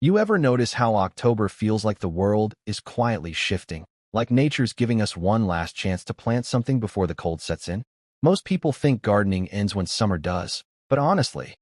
You ever notice how October feels like the world is quietly shifting, like nature's giving us one last chance to plant something before the cold sets in? Most people think gardening ends when summer does, but honestly,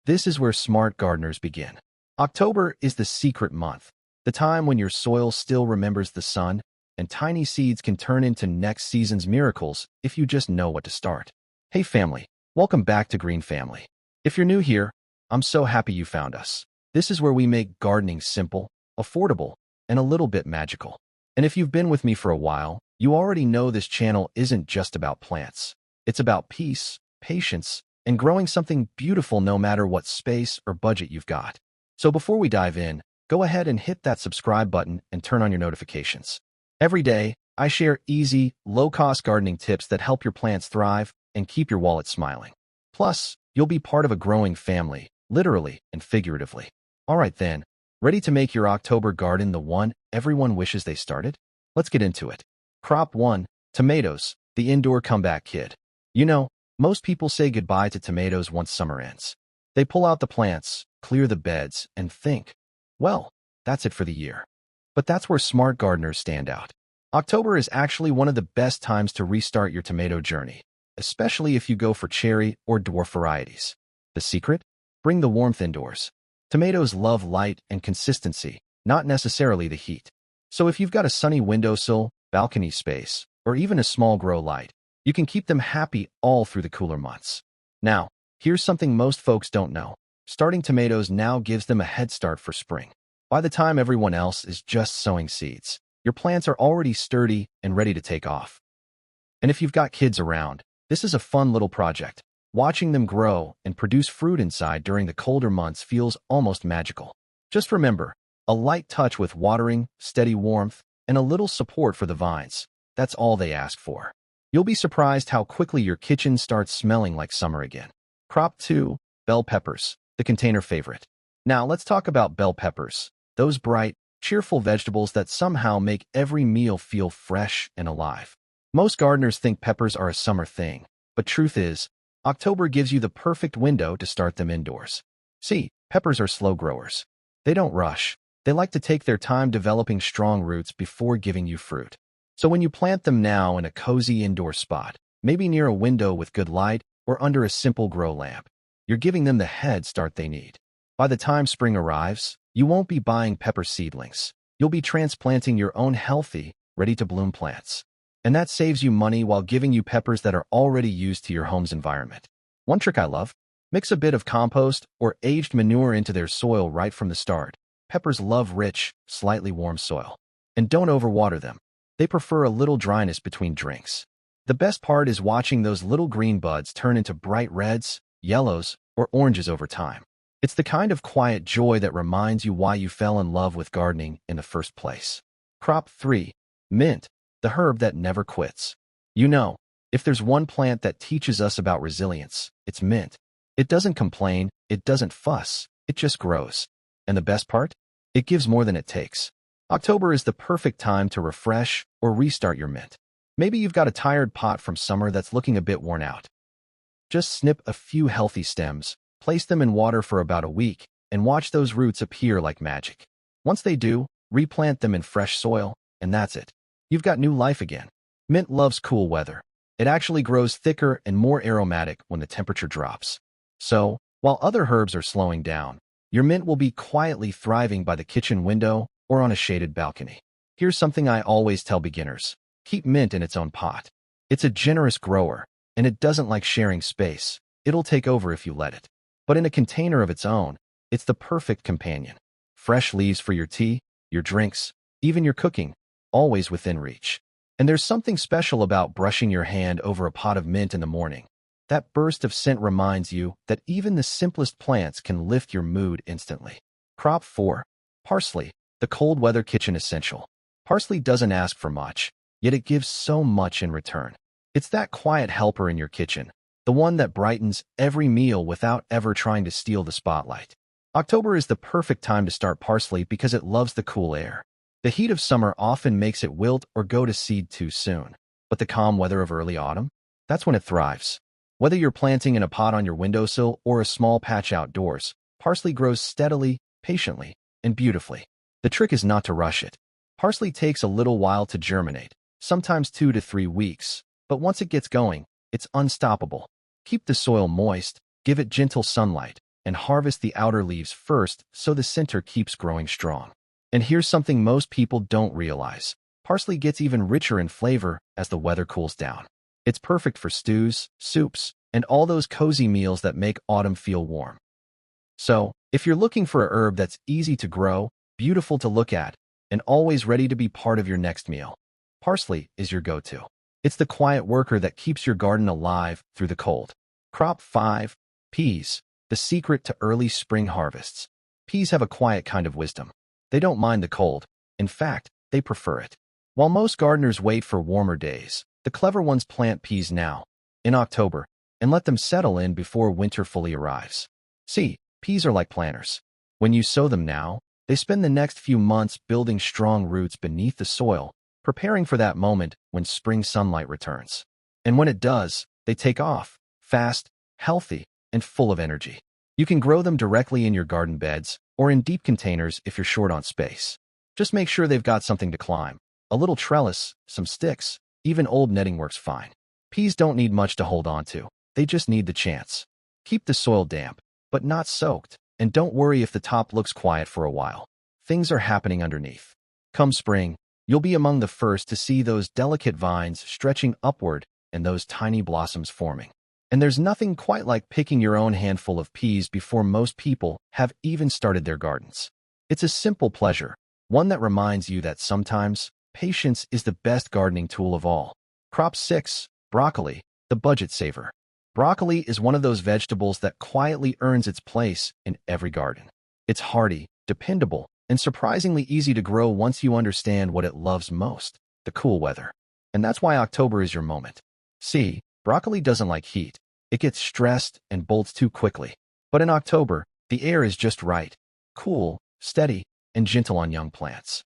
this is where smart gardeners begin. October is the secret month, the time when your soil still remembers the sun, and tiny seeds can turn into next season's miracles if you just know what to start. Hey family, welcome back to Green Family. If you're new here, I'm so happy you found us. This is where we make gardening simple, affordable, and a little bit magical. And if you've been with me for a while, you already know this channel isn't just about plants. It's about peace, patience, and growing something beautiful no matter what space or budget you've got. So before we dive in, go ahead and hit that subscribe button and turn on your notifications. Every day, I share easy, low-cost gardening tips that help your plants thrive and keep your wallet smiling. Plus, you'll be part of a growing family, literally and figuratively. All right then, ready to make your October garden the one everyone wishes they started? Let's get into it. Crop 1. Tomatoes, the indoor comeback kid. You know, most people say goodbye to tomatoes once summer ends. They pull out the plants, clear the beds, and think, well, that's it for the year. But that's where smart gardeners stand out. October is actually one of the best times to restart your tomato journey, especially if you go for cherry or dwarf varieties. The secret? Bring the warmth indoors. Tomatoes love light and consistency, not necessarily the heat. So if you've got a sunny windowsill, balcony space, or even a small grow light, you can keep them happy all through the cooler months. Now, here's something most folks don't know. Starting tomatoes now gives them a head start for spring. By the time everyone else is just sowing seeds, your plants are already sturdy and ready to take off. And if you've got kids around, this is a fun little project. Watching them grow and produce fruit inside during the colder months feels almost magical. Just remember, a light touch with watering, steady warmth, and a little support for the vines. That's all they ask for. You'll be surprised how quickly your kitchen starts smelling like summer again. Crop 2. Bell peppers, the container favorite. Now let's talk about bell peppers, those bright, cheerful vegetables that somehow make every meal feel fresh and alive. Most gardeners think peppers are a summer thing, but truth is, October gives you the perfect window to start them indoors. See, peppers are slow growers. They don't rush. They like to take their time developing strong roots before giving you fruit. So when you plant them now in a cozy indoor spot, maybe near a window with good light or under a simple grow lamp, you're giving them the head start they need. By the time spring arrives, you won't be buying pepper seedlings. You'll be transplanting your own healthy, ready-to-bloom plants. And that saves you money while giving you peppers that are already used to your home's environment. One trick I love: mix a bit of compost or aged manure into their soil right from the start. Peppers love rich, slightly warm soil. And don't overwater them. They prefer a little dryness between drinks. The best part is watching those little green buds turn into bright reds, yellows, or oranges over time. It's the kind of quiet joy that reminds you why you fell in love with gardening in the first place. Crop 3. Mint, the herb that never quits. You know, if there's one plant that teaches us about resilience, it's mint. It doesn't complain, it doesn't fuss, it just grows. And the best part? It gives more than it takes. October is the perfect time to refresh or restart your mint. Maybe you've got a tired pot from summer that's looking a bit worn out. Just snip a few healthy stems, place them in water for about a week, and watch those roots appear like magic. Once they do, replant them in fresh soil, and that's it. You've got new life again. Mint loves cool weather. It actually grows thicker and more aromatic when the temperature drops. So, while other herbs are slowing down, your mint will be quietly thriving by the kitchen window or on a shaded balcony. Here's something I always tell beginners: keep mint in its own pot. It's a generous grower, and it doesn't like sharing space. It'll take over if you let it. But in a container of its own, it's the perfect companion. Fresh leaves for your tea, your drinks, even your cooking, always within reach. And there's something special about brushing your hand over a pot of mint in the morning. That burst of scent reminds you that even the simplest plants can lift your mood instantly. Crop 4. Parsley, the cold weather kitchen essential. Parsley doesn't ask for much, yet it gives so much in return. It's that quiet helper in your kitchen, the one that brightens every meal without ever trying to steal the spotlight. October is the perfect time to start parsley because it loves the cool air. The heat of summer often makes it wilt or go to seed too soon, but the calm weather of early autumn, that's when it thrives. Whether you're planting in a pot on your windowsill or a small patch outdoors, parsley grows steadily, patiently, and beautifully. The trick is not to rush it. Parsley takes a little while to germinate, sometimes 2 to 3 weeks, but once it gets going, it's unstoppable. Keep the soil moist, give it gentle sunlight, and harvest the outer leaves first so the center keeps growing strong. And here's something most people don't realize. Parsley gets even richer in flavor as the weather cools down. It's perfect for stews, soups, and all those cozy meals that make autumn feel warm. So, if you're looking for a herb that's easy to grow, beautiful to look at, and always ready to be part of your next meal, parsley is your go-to. It's the quiet worker that keeps your garden alive through the cold. Crop 5. Peas. The secret to early spring harvests. Peas have a quiet kind of wisdom. They don't mind the cold. In fact, they prefer it. While most gardeners wait for warmer days, the clever ones plant peas now, in October, and let them settle in before winter fully arrives. See, peas are like planters. When you sow them now, they spend the next few months building strong roots beneath the soil, preparing for that moment when spring sunlight returns. And when it does, they take off, fast, healthy, and full of energy. You can grow them directly in your garden beds or in deep containers if you're short on space. Just make sure they've got something to climb. A little trellis, some sticks, even old netting works fine. Peas don't need much to hold on to. They just need the chance. Keep the soil damp, but not soaked, and don't worry if the top looks quiet for a while. Things are happening underneath. Come spring, you'll be among the first to see those delicate vines stretching upward and those tiny blossoms forming. And there's nothing quite like picking your own handful of peas before most people have even started their gardens. It's a simple pleasure, one that reminds you that sometimes patience is the best gardening tool of all. Crop 6. Broccoli, the budget saver. Broccoli is one of those vegetables that quietly earns its place in every garden. It's hearty, dependable, and surprisingly easy to grow once you understand what it loves most, the cool weather. And that's why October is your moment. See, broccoli doesn't like heat. It gets stressed and bolts too quickly. But in October, the air is just right, cool, steady, and gentle on young plants.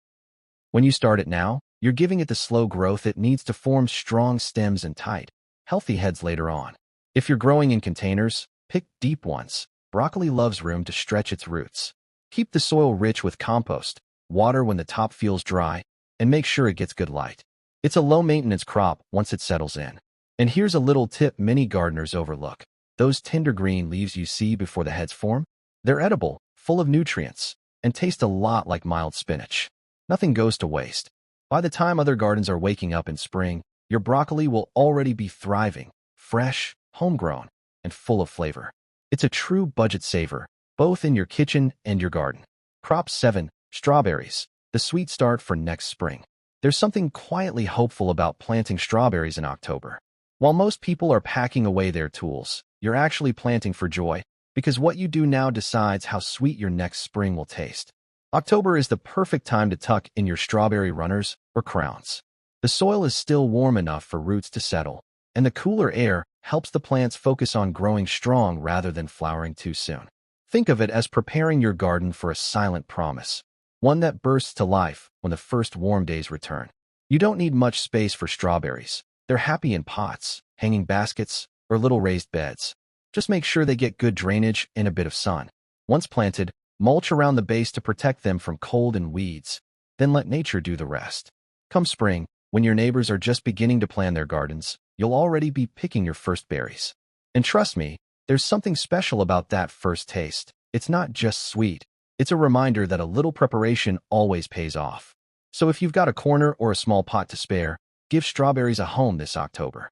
When you start it now, you're giving it the slow growth it needs to form strong stems and tight, healthy heads later on. If you're growing in containers, pick deep ones. Broccoli loves room to stretch its roots. Keep the soil rich with compost, water when the top feels dry, and make sure it gets good light. It's a low-maintenance crop once it settles in. And here's a little tip many gardeners overlook. Those tender green leaves you see before the heads form? They're edible, full of nutrients, and taste a lot like mild spinach. Nothing goes to waste. By the time other gardens are waking up in spring, your broccoli will already be thriving, fresh, homegrown, and full of flavor. It's a true budget saver, both in your kitchen and your garden. Crop 7. Strawberries, the sweet start for next spring. There's something quietly hopeful about planting strawberries in October. While most people are packing away their tools, you're actually planting for joy, because what you do now decides how sweet your next spring will taste. October is the perfect time to tuck in your strawberry runners or crowns. The soil is still warm enough for roots to settle, and the cooler air helps the plants focus on growing strong rather than flowering too soon. Think of it as preparing your garden for a silent promise, one that bursts to life when the first warm days return. You don't need much space for strawberries. They're happy in pots, hanging baskets, or little raised beds. Just make sure they get good drainage and a bit of sun. Once planted, mulch around the base to protect them from cold and weeds, then let nature do the rest. Come spring, when your neighbors are just beginning to plan their gardens, you'll already be picking your first berries. And trust me, there's something special about that first taste. It's not just sweet. It's a reminder that a little preparation always pays off. So if you've got a corner or a small pot to spare, give strawberries a home this October.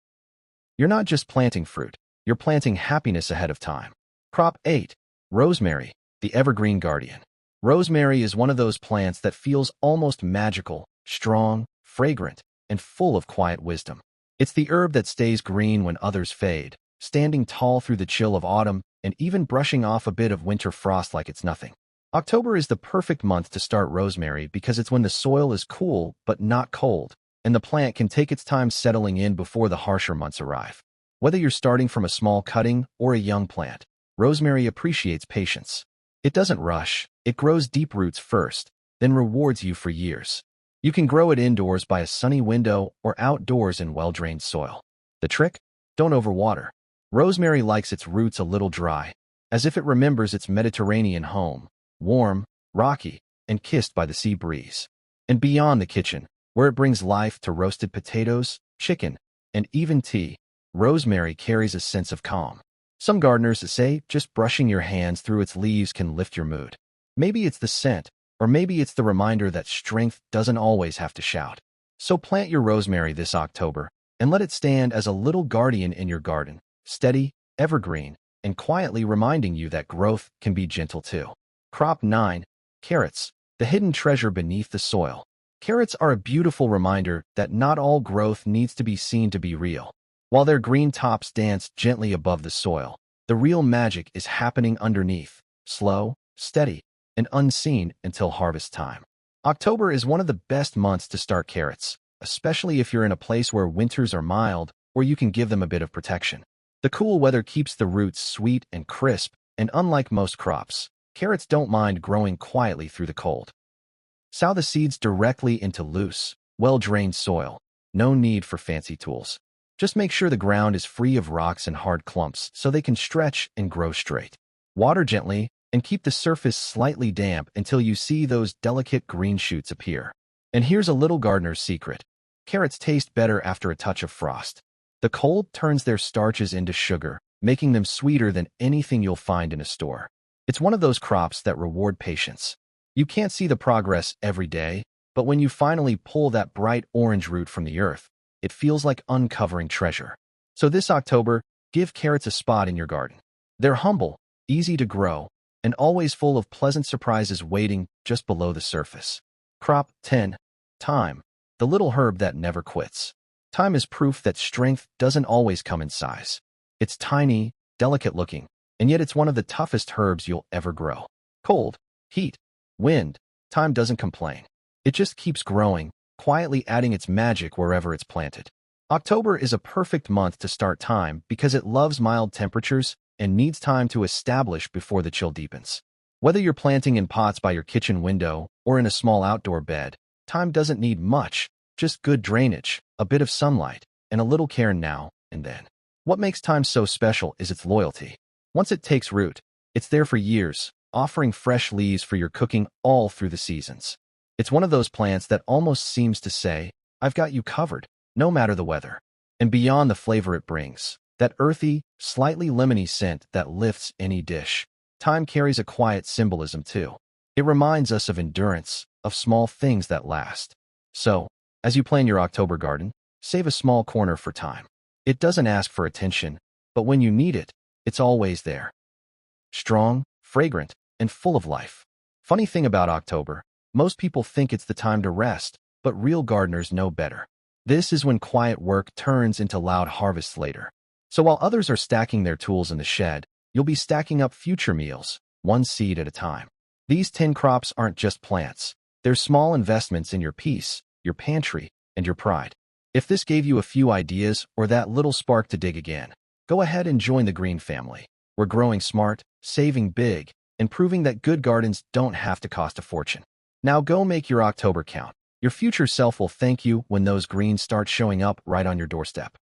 You're not just planting fruit, you're planting happiness ahead of time. Crop 8. Rosemary, the evergreen guardian. Rosemary is one of those plants that feels almost magical, strong, fragrant, and full of quiet wisdom. It's the herb that stays green when others fade, standing tall through the chill of autumn and even brushing off a bit of winter frost like it's nothing. October is the perfect month to start rosemary because it's when the soil is cool but not cold, and the plant can take its time settling in before the harsher months arrive. Whether you're starting from a small cutting or a young plant, rosemary appreciates patience. It doesn't rush, it grows deep roots first, then rewards you for years. You can grow it indoors by a sunny window or outdoors in well-drained soil. The trick? Don't overwater. Rosemary likes its roots a little dry, as if it remembers its Mediterranean home, warm, rocky, and kissed by the sea breeze. And beyond the kitchen, where it brings life to roasted potatoes, chicken, and even tea, rosemary carries a sense of calm. Some gardeners say just brushing your hands through its leaves can lift your mood. Maybe it's the scent, or maybe it's the reminder that strength doesn't always have to shout. So plant your rosemary this October and let it stand as a little guardian in your garden, steady, evergreen, and quietly reminding you that growth can be gentle too. Crop 9. Carrots, the hidden treasure beneath the soil. Carrots are a beautiful reminder that not all growth needs to be seen to be real. While their green tops dance gently above the soil, the real magic is happening underneath, slow, steady, and unseen until harvest time. October is one of the best months to start carrots, especially if you're in a place where winters are mild or you can give them a bit of protection. The cool weather keeps the roots sweet and crisp, and unlike most crops, carrots don't mind growing quietly through the cold. Sow the seeds directly into loose, well-drained soil. No need for fancy tools. Just make sure the ground is free of rocks and hard clumps so they can stretch and grow straight. Water gently and keep the surface slightly damp until you see those delicate green shoots appear. And here's a little gardener's secret. Carrots taste better after a touch of frost. The cold turns their starches into sugar, making them sweeter than anything you'll find in a store. It's one of those crops that reward patience. You can't see the progress every day, but when you finally pull that bright orange root from the earth, it feels like uncovering treasure. So this October, give carrots a spot in your garden. They're humble, easy to grow, and always full of pleasant surprises waiting just below the surface. Crop 10. Thyme, the little herb that never quits. Thyme is proof that strength doesn't always come in size. It's tiny, delicate-looking, and yet it's one of the toughest herbs you'll ever grow. Cold, heat, wind, thyme doesn't complain. It just keeps growing, quietly adding its magic wherever it's planted. October is a perfect month to start thyme because it loves mild temperatures and needs time to establish before the chill deepens. Whether you're planting in pots by your kitchen window or in a small outdoor bed, thyme doesn't need much, just good drainage, a bit of sunlight, and a little care now and then. What makes thyme so special is its loyalty. Once it takes root, it's there for years, offering fresh leaves for your cooking all through the seasons. It's one of those plants that almost seems to say, I've got you covered, no matter the weather. And beyond the flavor it brings, that earthy, slightly lemony scent that lifts any dish, thyme carries a quiet symbolism too. It reminds us of endurance, of small things that last. So, as you plan your October garden, save a small corner for thyme. It doesn't ask for attention, but when you need it, it's always there. Strong, fragrant, and full of life. Funny thing about October, most people think it's the time to rest, but real gardeners know better. This is when quiet work turns into loud harvests later. So while others are stacking their tools in the shed, you'll be stacking up future meals, one seed at a time. These 10 crops aren't just plants. They're small investments in your peace, your pantry, and your pride. If this gave you a few ideas or that little spark to dig again, go ahead and join the Green family. We're growing smart, saving big, and proving that good gardens don't have to cost a fortune. Now go make your October count. Your future self will thank you when those greens start showing up right on your doorstep.